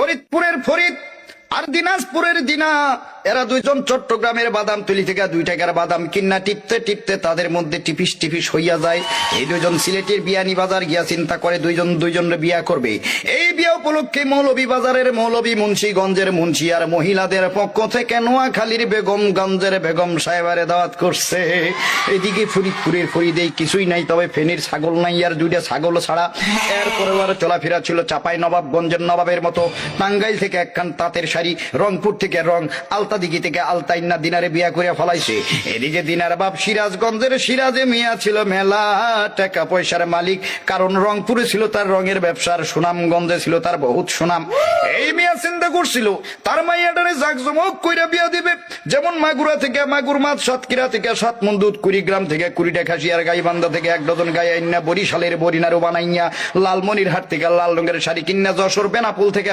ফরিদপুরের ফরিদ আর দিনাজপুরের দিনা, এরা দুইজন চট্টগ্রামের বাদামতলি থেকে 2 টাকার বাদাম কিন্না টিপতে টিপতে তাদের মধ্যে টিপিস টিপিস হইয়া যায়। এই দুইজন সিলেটের বিয়ানি বাজার গিয়া চিন্তা করে দুইজনের বিয়া করবে। এই বিয়া উপলক্ষে মৌলভী বাজারের মৌলভী, মুন্সিগঞ্জের মুন্সি আর মহিলাদের পক্ষ থেকে নোয়াখালীর বেগমগঞ্জের বেগম সাহেবারে দাওয়াত করছে। এদিকে ফরিদপুরের ফরিদেই কিছুই নাই, তবে ফেনীর ছাগল নাই আর 2টা ছাগল ছাড়া। এরপরে আর চলাফেরা ছিল চাপাই নবাবগঞ্জের নবাবের মতো। টাঙ্গাইল থেকে একখান তাঁতের শাড়ি, রংপুর থেকে রং, আলতাদিঘি থেকে আলতাইন্না দিনারে বিয়া করে ফলাইছে। এদিকে দিনার বাপ সিরাজগঞ্জের সিরাজে মিয়া ছিল মেলা টাকা পয়সার মালিক, কারণ রংপুরে ছিল তার রঙের ব্যবসার, সুনামগঞ্জে ছিল তার বহুত সুনাম। এই মিয়া চিন্তা করছিল তার মাইয়াটারে জাকজমক কইরা বিয়া দিবে। যেমন মাগুরা থেকে মাগুর মাছ, সাতক্ষীরা থেকে 7 মণ দুধ, কুড়িগ্রাম থেকে 20টা খাসি আর গাইবান্ধা থেকে 1 ডজন গাই আইনা বরিশালের বরিনারু বানাইয়া, লালমনিরহাট থেকে লাল রঙের শাড়ি কিন্না, যশোর বেনাপুল থেকে